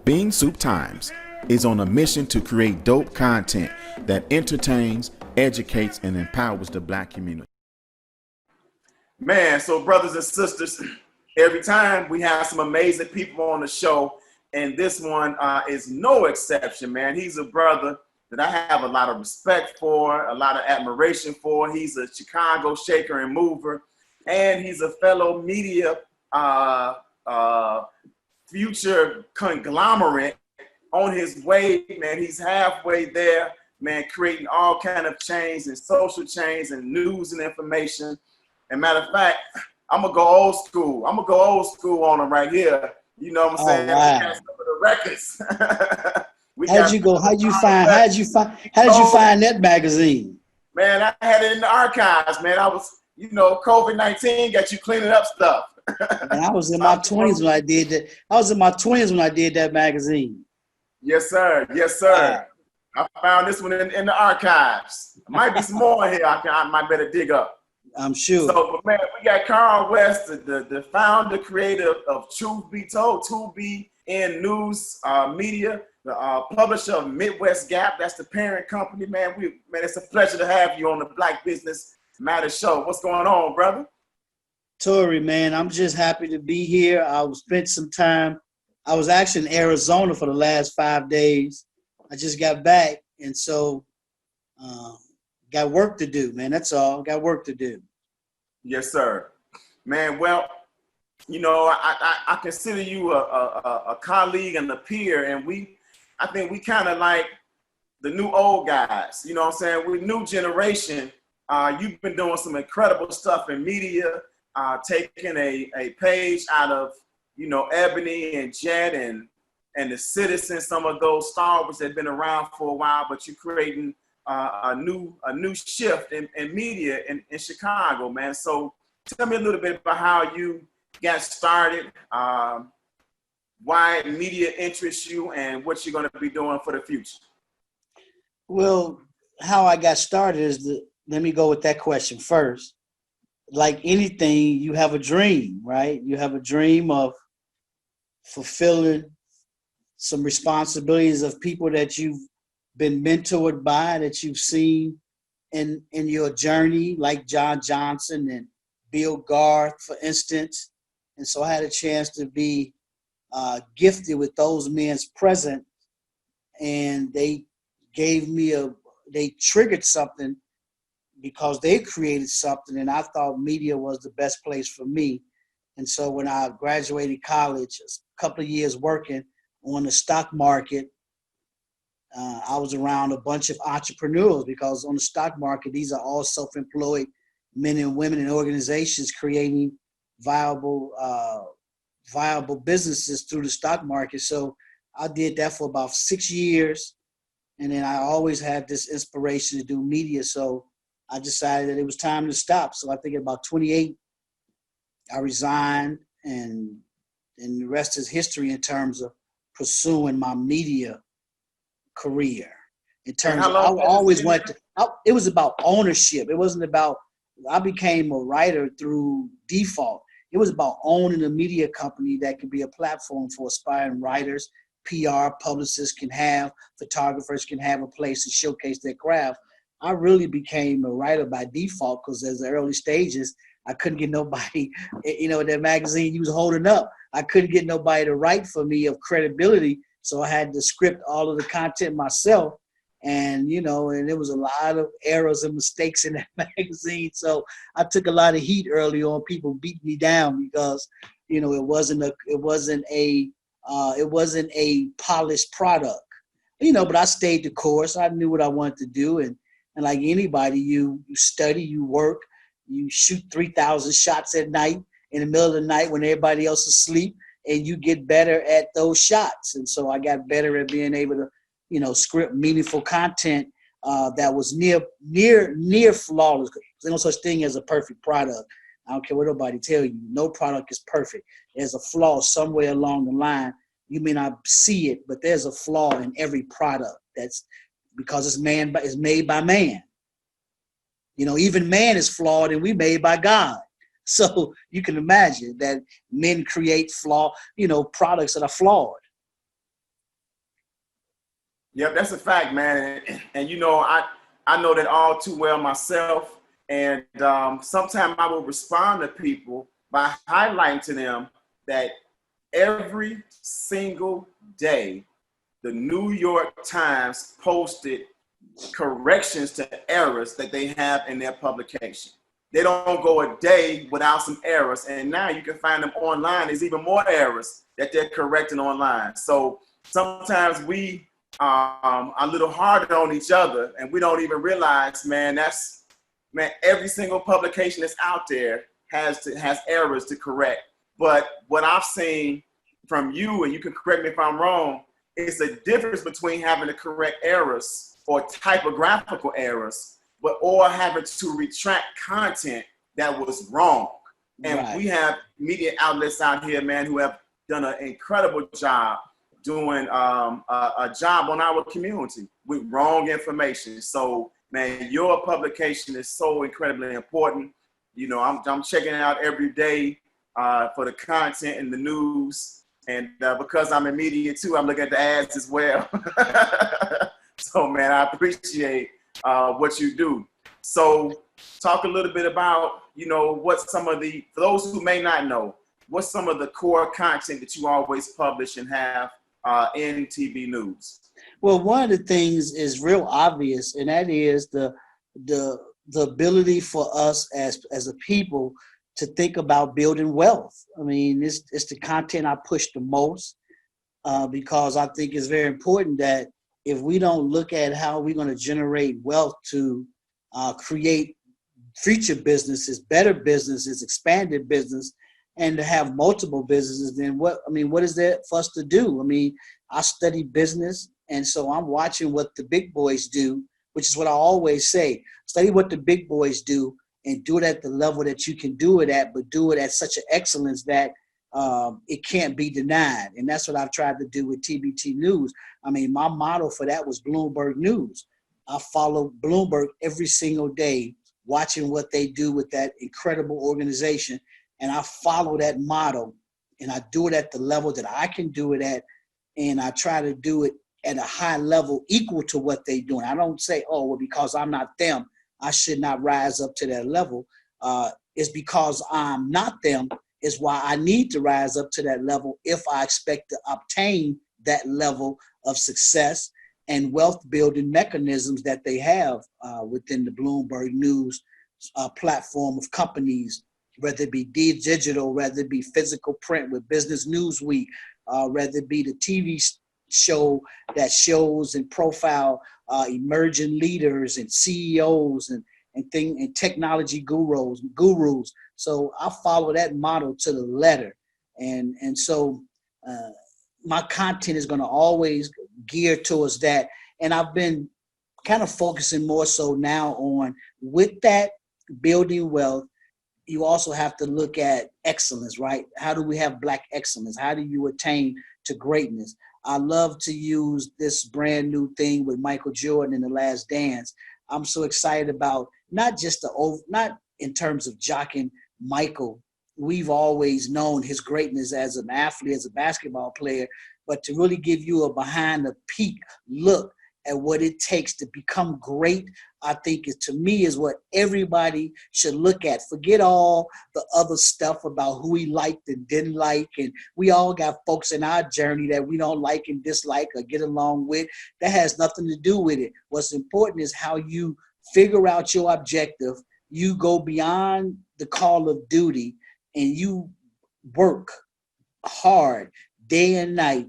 Bean Soup Times is on a mission to create dope content that entertains, educates, and empowers the Black community. Man, so brothers and sisters, every time we have some amazing people on the show, and this one is no exception, man. He's a brother that I have a lot of respect for, a lot of admiration for. He's a Chicago shaker and mover, and he's a fellow media future conglomerate on his way, man. He's halfway there, man, creating all kind of chains and social chains and news and information. And matter of fact, I'm gonna go old school. I'm gonna go old school on him right here. You know what I'm saying? Right. We got some of the records. How'd you find that magazine? Man, I had it in the archives, man. I was, COVID-19 got you cleaning up stuff. And I was in my 20s when I did that. I was in my 20s when I did that magazine. Yes, sir. Yes, sir. I found this one in the archives. Might be some more here. I might better dig up. I'm sure. So, but man, we got Carl West, the founder, creator of Truth Be Told, 2BN News Media, the publisher of Midwest Gap. That's the parent company, man. It's a pleasure to have you on the Black Business Matters show. What's going on, brother? Tory, man, I'm just happy to be here. I spent some time. I was actually in Arizona for the last 5 days. I just got back, and so got work to do, man. That's all. Got work to do. Yes, sir. Man, well, I consider you a colleague and a peer, and I think we kind of like the new old guys. You know what I'm saying? We're new generation. You've been doing some incredible stuff in media, taking a page out of, Ebony and Jet and the Citizen, some of those stalwarts that have been around for a while, but you're creating a new shift in media in Chicago, man. So tell me a little bit about how you got started, why media interests you, and what you're going to be doing for the future. Well, how I got started is let me go with that question first. Like anything, you have a dream, right? You have a dream of fulfilling some responsibilities of people that you've been mentored by, that you've seen in your journey, like John Johnson and Bill Garth, for instance. And so I had a chance to be gifted with those men's presence, and they triggered something because they created something, and I thought media was the best place for me. And so when I graduated college, a couple of years working on the stock market, I was around a bunch of entrepreneurs, because on the stock market, these are all self-employed men and women and organizations creating viable businesses through the stock market. So I did that for about 6 years. And then I always had this inspiration to do media. So I decided that it was time to stop. So I think at about 28, I resigned, and the rest is history in terms of pursuing my media career. In terms of, I always went to, it was about ownership. It wasn't about, I became a writer through default. It was about owning a media company that could be a platform for aspiring writers, PR publicists can have, photographers can have a place to showcase their craft. I really became a writer by default, because as the early stages, I couldn't get nobody, that magazine you was holding up, I couldn't get nobody to write for me of credibility. So I had to script all of the content myself. And, and there was a lot of errors and mistakes in that magazine. So I took a lot of heat early on. People beat me down because, it wasn't a polished product, but I stayed the course. I knew what I wanted to do. And like anybody, you study, you work, you shoot 3,000 shots at night in the middle of the night when everybody else is asleep, and you get better at those shots. And so I got better at being able to, script meaningful content that was near flawless. There's no such thing as a perfect product. I don't care what nobody tell you. No product is perfect. There's a flaw somewhere along the line. You may not see it, but there's a flaw in every product. That's because it's made by man. Even man is flawed, and we made by God. So you can imagine that men create products that are flawed. Yep, that's a fact, man. And you know, I know that all too well myself. And sometimes I will respond to people by highlighting to them that every single day, the New York Times posted corrections to errors that they have in their publication. They don't go a day without some errors. And now you can find them online. There's even more errors that they're correcting online. So sometimes we are a little harder on each other and we don't even realize, man, every single publication that's out there has errors to correct. But what I've seen from you, and you can correct me if I'm wrong, is the difference between having to correct errors or typographical errors, or having to retract content that was wrong. And Right. we have media outlets out here, man, who have done an incredible job doing a job on our community with wrong information. So, man, your publication is so incredibly important. You know, I'm checking it out every day for the content and the news. And because I'm in media too, I'm looking at the ads as well. So, man, I appreciate what you do. So talk a little bit about, you know, what some of the, for those who may not know, what's some of the core content that you always publish and have in TV news? Well, one of the things is real obvious, and that is the ability for us as a people to think about building wealth. I mean, it's the content I push the most because I think it's very important that if we don't look at how we're going to generate wealth to create future businesses, better businesses, expanded business, and to have multiple businesses, then what is there for us to do? I mean, I study business, and so I'm watching what the big boys do, which is what I always say. Study what the big boys do and do it at the level that you can do it at, but do it at such an excellence that it can't be denied. And that's what I've tried to do with TBT News. I mean, my motto for that was Bloomberg News. I follow Bloomberg every single day, watching what they do with that incredible organization. And I follow that motto, and I do it at the level that I can do it at. And I try to do it at a high level equal to what they're doing. I don't say, oh, well, because I'm not them, I should not rise up to that level. It's because I'm not them is why I need to rise up to that level if I expect to obtain that level of success and wealth building mechanisms that they have within the Bloomberg News platform of companies, whether it be digital, whether it be physical print with Business Newsweek, whether it be the TV show that shows and profile emerging leaders and CEOs and technology gurus. So I follow that model to the letter. And so my content is going to always gear towards that. And I've been kind of focusing more so now on, with that, building wealth. You also have to look at excellence, right? How do we have Black excellence? How do you attain to greatness? I love to use this brand new thing with Michael Jordan in The Last Dance. I'm so excited about not in terms of jocking Michael. We've always known his greatness as an athlete, as a basketball player, but to really give you a behind the peak look at what it takes to become great, I think to me is what everybody should look at. Forget all the other stuff about who he liked and didn't like. And we all got folks in our journey that we don't like and dislike or get along with. That has nothing to do with it. What's important is how you figure out your objective. You go beyond the call of duty and you work hard day and night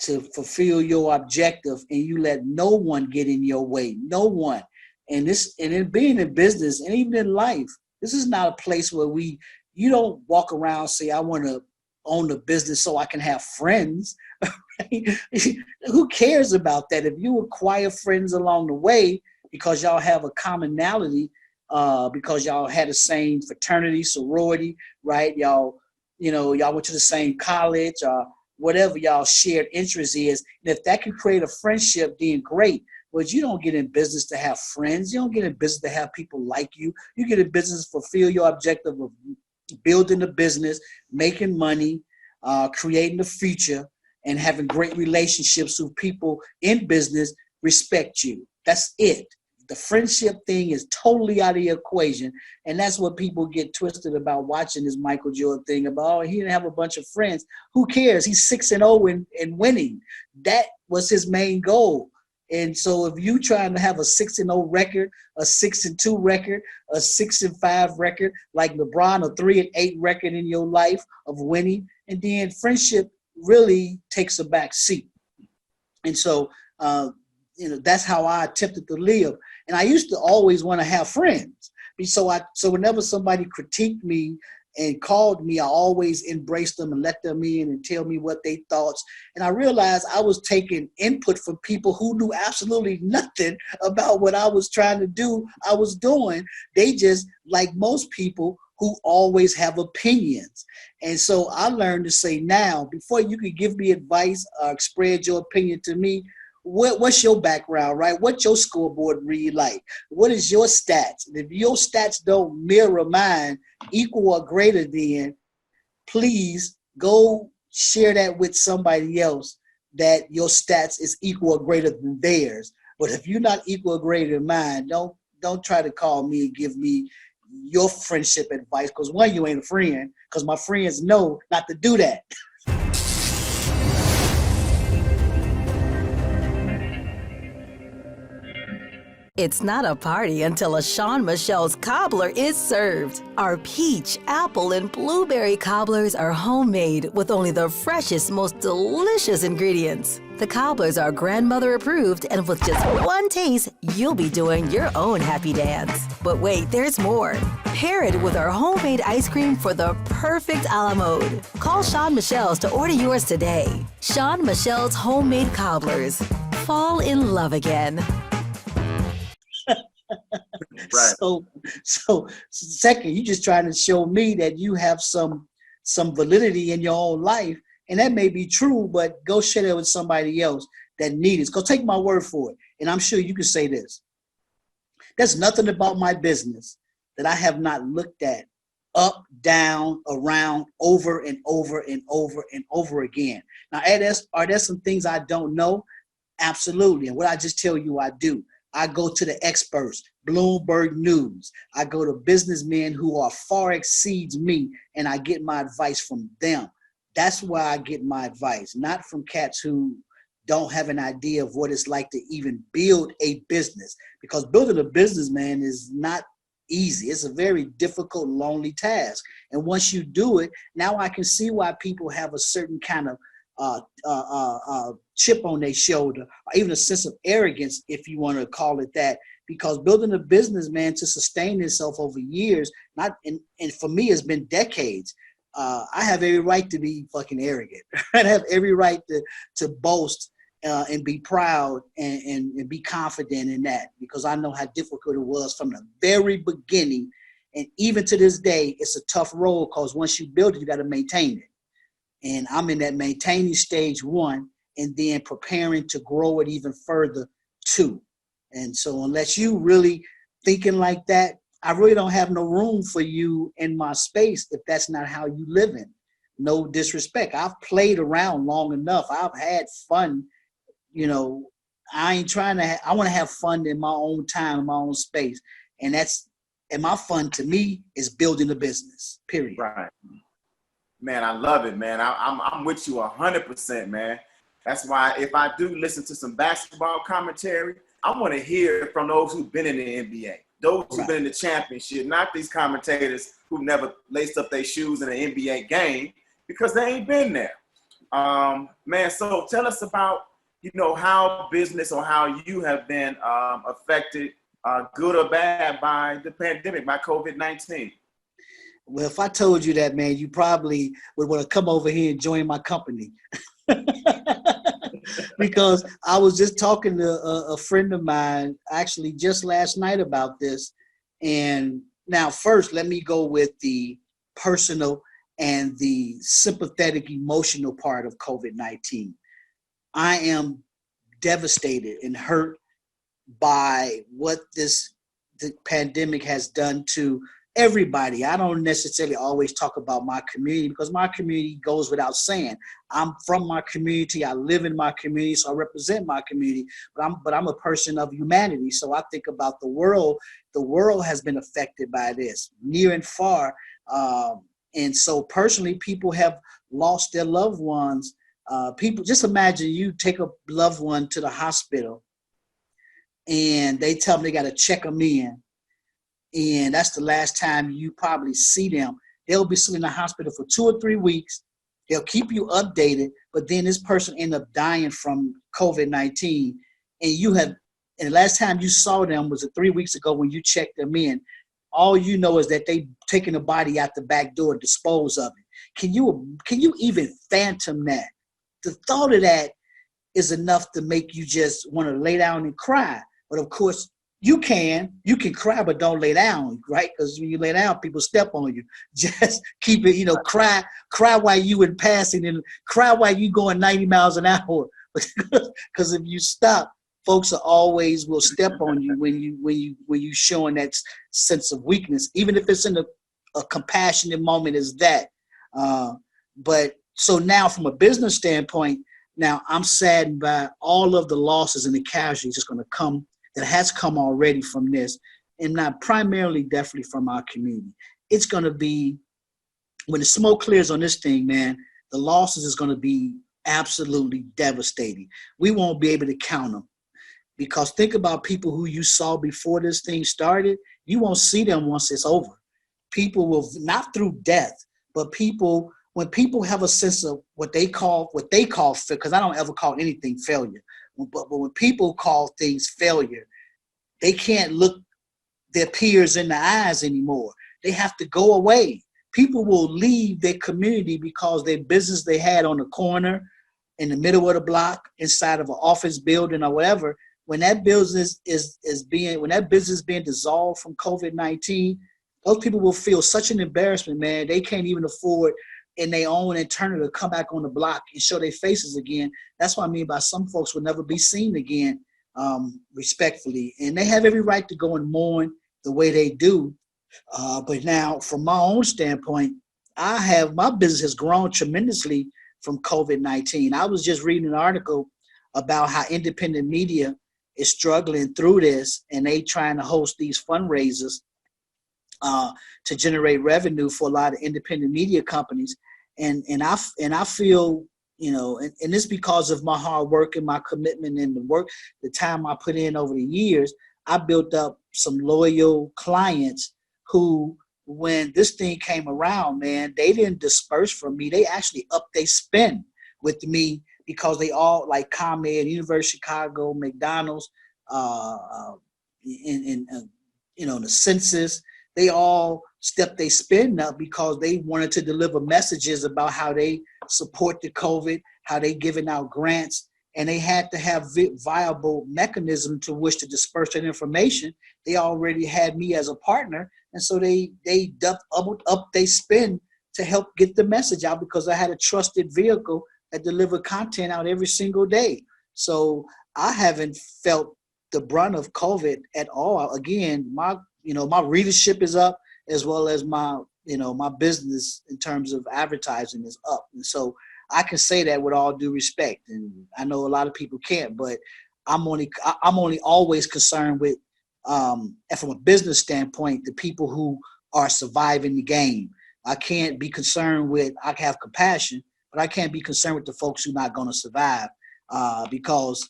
to fulfill your objective, and you let no one get in your way. No one. And in being in business and even in life, this is not a place where you don't walk around and say, I want to own a business so I can have friends. Who cares about that? If you acquire friends along the way because y'all have a commonality, because y'all had the same fraternity, sorority, right? Y'all went to the same college, whatever y'all shared interest is. And if that can create a friendship, then great. But you don't get in business to have friends. You don't get in business to have people like you. You get in business to fulfill your objective of building a business, making money, creating a future. and having great relationships with people in business respect you. That's it. The friendship thing is totally out of the equation. And that's what people get twisted about watching this Michael Jordan thing about, oh, he didn't have a bunch of friends. Who cares? He's 6-0 and winning. That was his main goal. And so if you trying to have a 6-0 record, a 6-2 record, a 6-5 record, like LeBron, a 3-8 record in your life of winning, and then friendship really takes a back seat. And so, that's how I attempted to live. And I used to always want to have friends. So whenever somebody critiqued me and called me, I always embraced them and let them in and tell me what they thought. And I realized I was taking input from people who knew absolutely nothing about what I was trying to do, I was doing. They just, like most people, who always have opinions. And so I learned to say now, before you could give me advice or express your opinion to me, what's your background, right? What's your scoreboard read like? What is your stats? And if your stats don't mirror mine, equal or greater than, please go share that with somebody else that your stats is equal or greater than theirs. But if you're not equal or greater than mine, don't try to call me and give me your friendship advice, because one, you ain't a friend, because my friends know not to do that. It's not a party until a Sean Michelle's cobbler is served. Our peach, apple, and blueberry cobblers are homemade with only the freshest, most delicious ingredients. The cobblers are grandmother approved, and with just one taste, you'll be doing your own happy dance. But wait, there's more. Pair it with our homemade ice cream for the perfect a la mode. Call Sean Michelle's to order yours today. Sean Michelle's homemade cobblers. Fall in love again. Right. So second, you just trying to show me that you have some validity in your own life, and that may be true, but go share it with somebody else that needs it. Go take my word for it, and I'm sure you can say this. There's nothing about my business that I have not looked at up, down, around, over and over and over and over again. Now, are there some things I don't know? Absolutely. And what I just tell you, I do. I go to the experts, Bloomberg News. I go to businessmen who are far exceeds me, and I get my advice from them. That's where I get my advice, not from cats who don't have an idea of what it's like to even build a business. Because building a business, man, is not easy. It's a very difficult, lonely task. And once you do it, now I can see why people have a certain kind of chip on their shoulder, or even a sense of arrogance, if you want to call it that, because building a business, man, to sustain itself over years, and for me, it's been decades. I have every right to be fucking arrogant. I have every right to boast and be proud and be confident in that, because I know how difficult it was from the very beginning. And even to this day, it's a tough road, because once you build it, you got to maintain it. And I'm in that maintaining stage 1, and then preparing to grow it even further 2. And so unless you really thinking like that, I really don't have no room for you in my space if that's not how you living. No disrespect. I've played around long enough. I've had fun. I ain't trying to, I want to have fun in my own time, in my own space. And my fun to me is building a business, period. Right. Man, I love it, man. I'm with you 100%, man. That's why if I do listen to some basketball commentary, I want to hear from those who've been in the NBA, those who've been in the championship, not these commentators who've never laced up their shoes in an NBA game, because they ain't been there. Man, so tell us about, how business, or how you have been affected, good or bad, by the pandemic, by COVID-19. Well, if I told you that, man, you probably would want to come over here and join my company. Because I was just talking to a friend of mine, actually just last night, about this. And now first, let me go with the personal and the sympathetic, emotional part of COVID-19. I am devastated and hurt by what the pandemic has done to everybody. I don't necessarily always talk about my community because my community goes without saying. I'm from my community. I live in my community, so I represent my community. But I'm a person of humanity, so I think about the world. The world has been affected by this, near and far. And so personally, people have lost their loved ones. People, just imagine you take a loved one to the hospital and they tell them they got to check them in. And that's the last time you probably see them. They'll be sitting in the hospital for 2 or 3 weeks. They'll keep you updated, but then this person end up dying from COVID-19. And the last time you saw them was 3 weeks ago when you checked them in. All you know is that they taking the body out the back door, dispose of it. Can you even phantom that? The thought of that is enough to make you just want to lay down and cry. But of course, you can cry, but don't lay down, right? Because when you lay down, people step on you. Just keep it, cry while you in passing and cry while you going 90 miles an hour. Because if you stop, folks will step on you when you showing that sense of weakness, even if it's in a compassionate moment as that. But so now from a business standpoint, now I'm saddened by all of the losses and the casualties that has come already from this, and not primarily definitely from our community. It's going to be, when the smoke clears on this thing, man, the losses is going to be absolutely devastating. We won't be able to count them. Because think about people who you saw before this thing started, you won't see them once it's over. People will, not through death, but when people have a sense of what they call, because I don't ever call anything failure, but when people call things failure, they can't look their peers in the eyes anymore. They have to go away. People will leave their community because their business they had on the corner, in the middle of the block, inside of an office building or whatever, when that business is being dissolved from COVID-19, those people will feel such an embarrassment, man. They can't even afford in their own eternity to come back on the block and show their faces again. That's what I mean by some folks will never be seen again, respectfully. And they have every right to go and mourn the way they do. But now, from my own standpoint, my business has grown tremendously from COVID-19. I was just reading an article about how independent media is struggling through this, and they trying to host these fundraisers to generate revenue for a lot of independent media companies. And I feel, and it's because of my hard work and my commitment and the time I put in over the years. I built up some loyal clients who, when this thing came around, man, they didn't disperse from me. They actually upped their spend with me because they all, like ComEd, University of Chicago, McDonald's, the census, they all stepped their spend up because they wanted to deliver messages about how they support the COVID, how they giving out grants, and they had to have viable mechanism to which to disperse that information. They already had me as a partner, and so they doubled up their spend to help get the message out because I had a trusted vehicle that delivered content out every single day. So I haven't felt the brunt of COVID at all. Again, my readership is up, as well as my business in terms of advertising is up. And so I can say that with all due respect. And I know a lot of people can't, but I'm only always concerned with, and from a business standpoint, the people who are surviving the game. I can't be concerned with, I can have compassion, but I can't be concerned with the folks who are not going to survive because,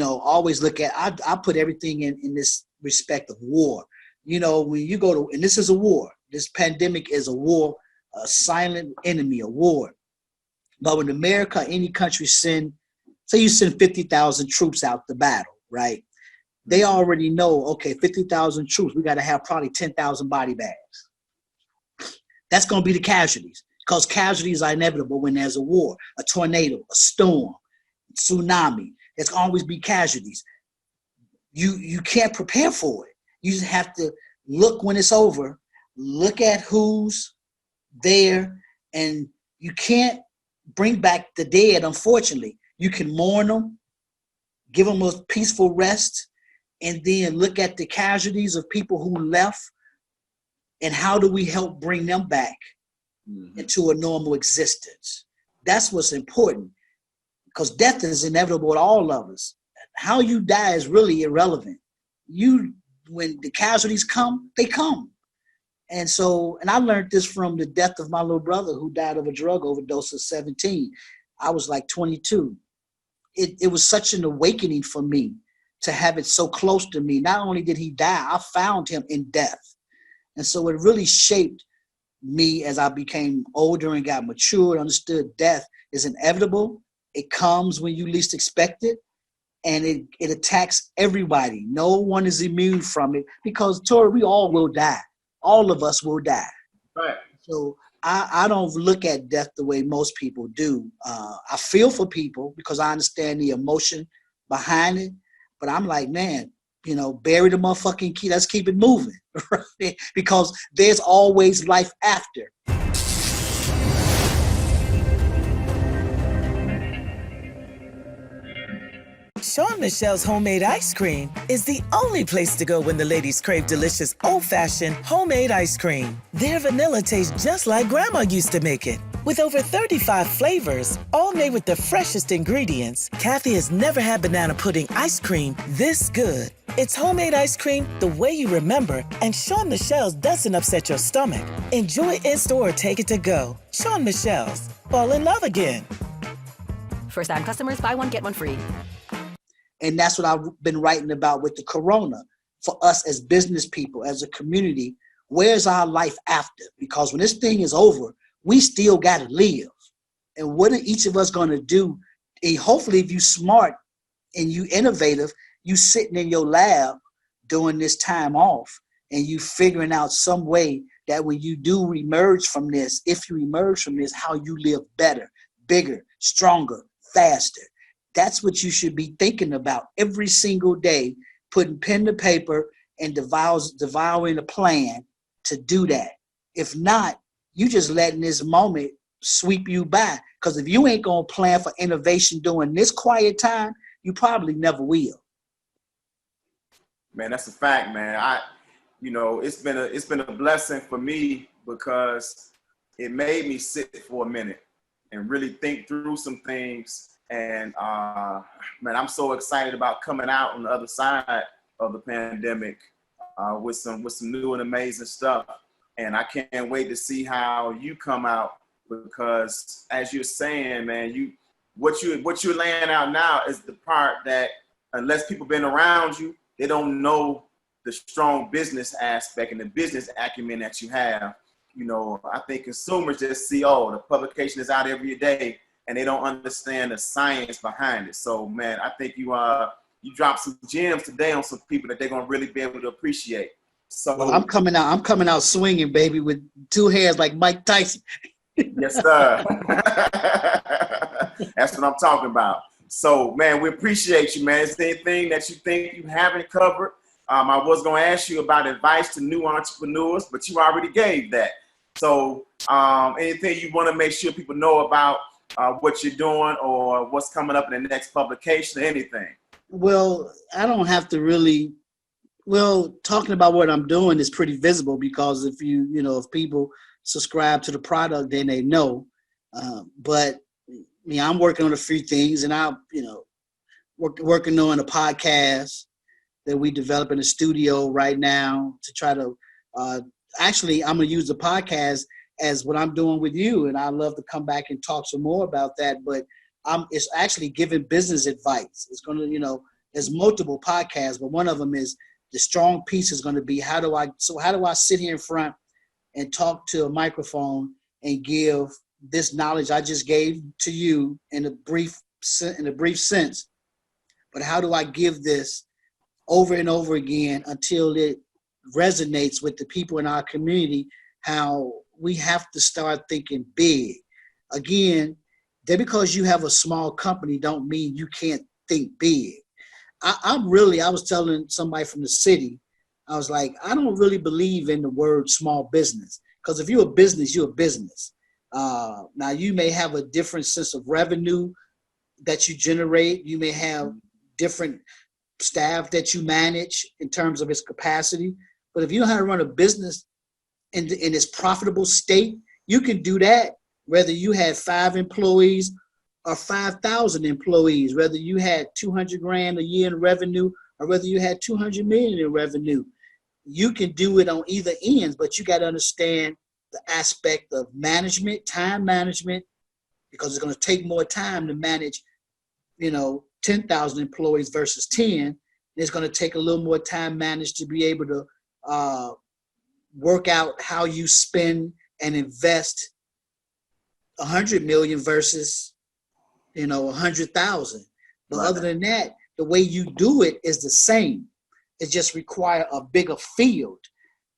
always look at, I put everything in this respect of war. When you go to, and this is a war, this pandemic is a war, a silent enemy, a war. But when America, any country say you send 50,000 troops out to battle, right? They already know, okay, 50,000 troops, we got to have probably 10,000 body bags. That's going to be the casualties, because casualties are inevitable when there's a war, a tornado, a storm, tsunami. There's always be casualties. You can't prepare for it. You just have to look when it's over, look at who's there, and you can't bring back the dead, unfortunately. You can mourn them, give them a peaceful rest, and then look at the casualties of people who left and how do we help bring them back into a normal existence? That's what's important, because death is inevitable to all of us. How you die is really irrelevant. When the casualties come, they come. And I learned this from the death of my little brother, who died of a drug overdose at 17. I was like 22. It was such an awakening for me to have it so close to me. Not only did he die, I found him in death. And so it really shaped me as I became older and got mature, understood death is inevitable. It comes when you least expect it, and it attacks everybody. No one is immune from it, because, Tori, we all will die. All of us will die. Right. So I don't look at death the way most people do. I feel for people because I understand the emotion behind it, but I'm like, man, bury the motherfucking key. Let's keep it moving, right? Because there's always life after. Sean Michelle's homemade ice cream is the only place to go when the ladies crave delicious old-fashioned homemade ice cream. Their vanilla tastes just like Grandma used to make it. With over 35 flavors, all made with the freshest ingredients, Kathy has never had banana pudding ice cream this good. It's homemade ice cream the way you remember, and Sean Michelle's doesn't upset your stomach. Enjoy it in-store or take it to go. Sean Michelle's. Fall in love again. First-time customers, buy one, get one free. And that's what I've been writing about with the corona. For us as business people, as a community, where's our life after? Because when this thing is over, we still got to live. And what are each of us going to do? And hopefully, if you're smart and you innovative, you sitting in your lab during this time off, and you figuring out some way that when you do emerge from this, if you emerge from this, how you live better, bigger, stronger, faster. That's what you should be thinking about every single day, putting pen to paper and devouring a plan to do that. If not, you just letting this moment sweep you by. Because if you ain't going to plan for innovation during this quiet time, you probably never will. Man, that's a fact, man. It's been a blessing for me, because it made me sit for a minute and really think through some things. And man, I'm so excited about coming out on the other side of the pandemic with some new and amazing stuff. And I can't wait to see how you come out, because as you're saying, man, what you're laying out now is the part that, unless people been around you, they don't know the strong business aspect and the business acumen that you have. I think consumers just see, the publication is out every day, and they don't understand the science behind it. So, man, I think you dropped some gems today on some people that they're gonna really be able to appreciate. So, well, I'm coming out swinging, baby, with two hands like Mike Tyson. Yes, sir. That's what I'm talking about. So, man, we appreciate you, man. Is there anything that you think you haven't covered? I was gonna ask you about advice to new entrepreneurs, but you already gave that. So, anything you want to make sure people know about what you're doing or what's coming up in the next publication or anything? Well, I don't have to really, talking about what I'm doing is pretty visible, because if if people subscribe to the product, then they know. But I'm working on a few things, and I'm, working on a podcast that we develop in the studio right now to try to, actually, I'm going to use the podcast as what I'm doing with you, and I'd love to come back and talk some more about that. But it's actually giving business advice. It's going to, there's multiple podcasts, but one of them is the strong piece is going to be how do I sit here in front and talk to a microphone and give this knowledge I just gave to you in a brief sense, but how do I give this over and over again until it resonates with the people in our community? How we have to start thinking big. Again, just because you have a small company don't mean you can't think big. I was telling somebody from the city, I was like, I don't really believe in the word small business, because if you're a business, you're a business. Now, you may have a different sense of revenue that you generate. You may have different staff that you manage in terms of its capacity. But if you know how to run a business, in its profitable state, you can do that whether you had 5 employees or 5,000 employees, whether you had 200 grand a year in revenue or whether you had 200 million in revenue. You can do it on either ends, but you got to understand the aspect of management, time management, because it's going to take more time to manage, 10,000 employees versus 10. It's going to take a little more time managed to be able to work out how you spend and invest 100 million versus, 100,000. But other than that, the way you do it is the same. It just require a bigger field.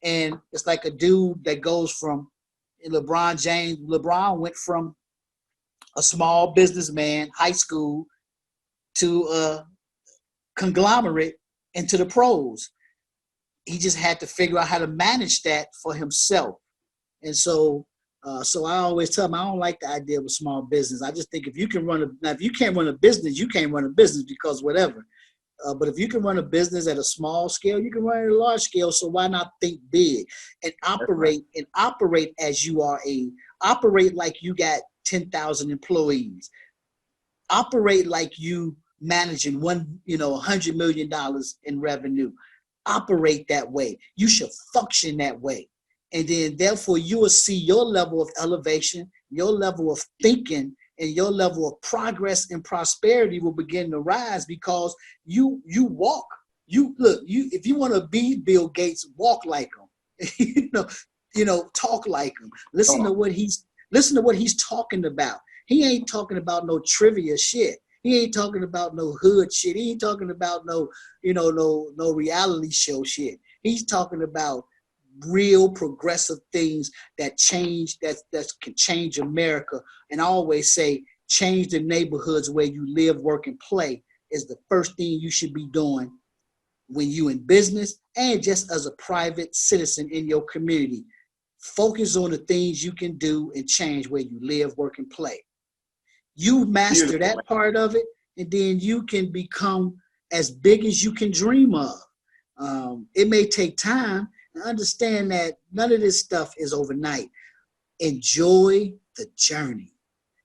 And it's like a dude that goes from LeBron James. LeBron went from a small businessman, high school, to a conglomerate into the pros. He just had to figure out how to manage that for himself. And so I always tell him, I don't like the idea of a small business. I just think if you can't run a business, you can't run a business because whatever. But if you can run a business at a small scale, you can run it at a large scale. So why not think big and operate as you are operate like you got 10,000 employees. Operate like you managing $100 million in revenue. Operate that way. You should function that way. And then therefore you will see your level of elevation, your level of thinking, and your level of progress and prosperity will begin to rise because you walk. If you want to be Bill Gates, walk like him. Talk like him. Listen to what he's talking about. He ain't talking about no trivia shit. He ain't talking about no hood shit. He ain't talking about no reality show shit. He's talking about real progressive things that can change America. And I always say, change the neighborhoods where you live, work, and play is the first thing you should be doing when you in business and just as a private citizen in your community. Focus on the things you can do and change where you live, work, and play. You master that part of it, and then you can become as big as you can dream of. It may take time. Understand that none of this stuff is overnight. Enjoy the journey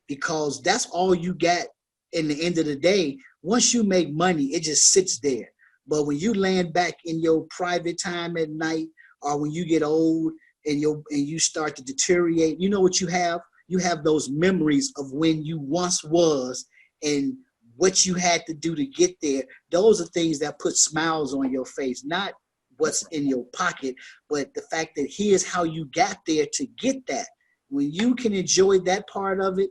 because that's all you got in the end of the day. Once you make money, it just sits there. But when you land back in your private time at night or when you get old and you start to deteriorate, you know what you have? You have those memories of when you once was and what you had to do to get there. Those are things that put smiles on your face, not what's in your pocket, but the fact that here's how you got there to get that. When you can enjoy that part of it,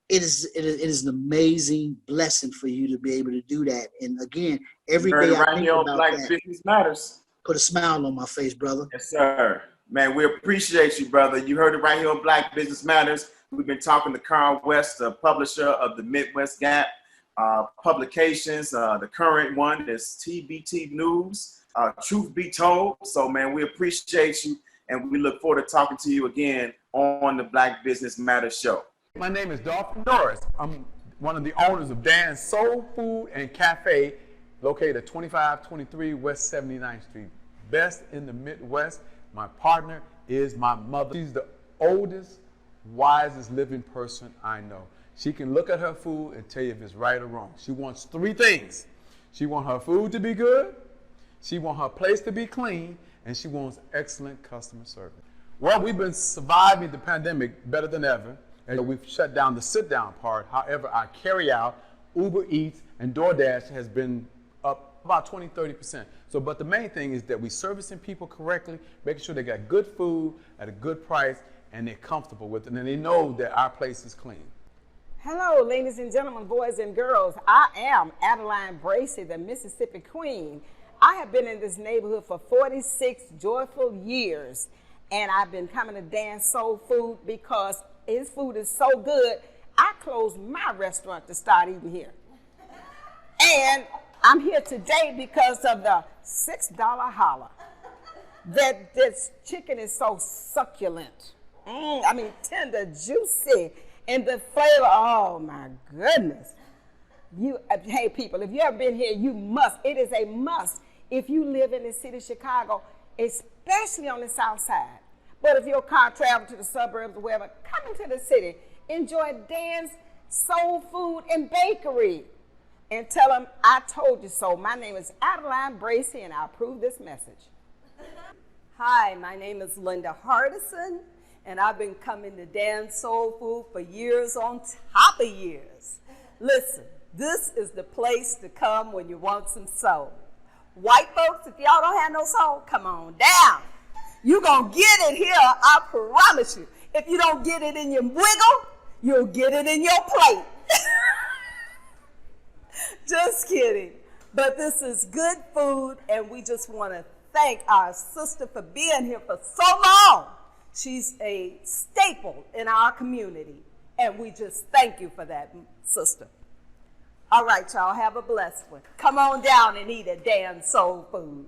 it is an amazing blessing for you to be able to do that. And again, every day I think about that. Business Matters. Put a smile on my face, brother. Yes, sir. Man, we appreciate you, brother. You heard it right here on Black Business Matters. We've been talking to Carl West, the publisher of the Midwest Gap publications. The current one is TBT News. Truth be told. So, man, we appreciate you, and we look forward to talking to you again on the Black Business Matters show. My name is Dolphin Norris. I'm one of the owners of Dan's Soul Food and Cafe, located at 2523 West 79th Street. Best in the Midwest. My partner is my mother. She's the oldest, wisest living person I know. She can look at her food and tell you if it's right or wrong. She wants 3 things. She wants her food to be good, she wants her place to be clean, and she wants excellent customer service. Well, we've been surviving the pandemic better than ever, and we've shut down the sit-down part. However, our carry-out, Uber Eats, and DoorDash has been up about 20-30%. So, but the main thing is that we're servicing people correctly, making sure they got good food at a good price, and they're comfortable with it, and they know that our place is clean. Hello, ladies and gentlemen, boys and girls. I am Adeline Bracy, the Mississippi Queen. I have been in this neighborhood for 46 joyful years, and I've been coming to Dan's Soul Food because his food is so good, I closed my restaurant to start eating here. And I'm here today because of the $6 holler. That this chicken is so succulent. Tender, juicy, and the flavor, oh my goodness. Hey people, if you ever been here, you must. It is a must if you live in the city of Chicago, especially on the south side. But if your car travel to the suburbs or wherever, come into the city. Enjoy Dan's Soul Food and Bakery. And tell them I told you so. My name is Adeline Bracy, and I approve this message. Hi, my name is Linda Hardison, and I've been coming to Dan's Soul Food for years on top of years. Listen, this is the place to come when you want some soul. White folks, if y'all don't have no soul, come on down. You're going to get it here, I promise you. If you don't get it in your wiggle, you'll get it in your plate. Just kidding. But this is good food, and we just want to thank our sister for being here for so long. She's a staple in our community, and we just thank you for that, sister. All right, y'all, have a blessed one. Come on down and eat at Dan's Soul Food.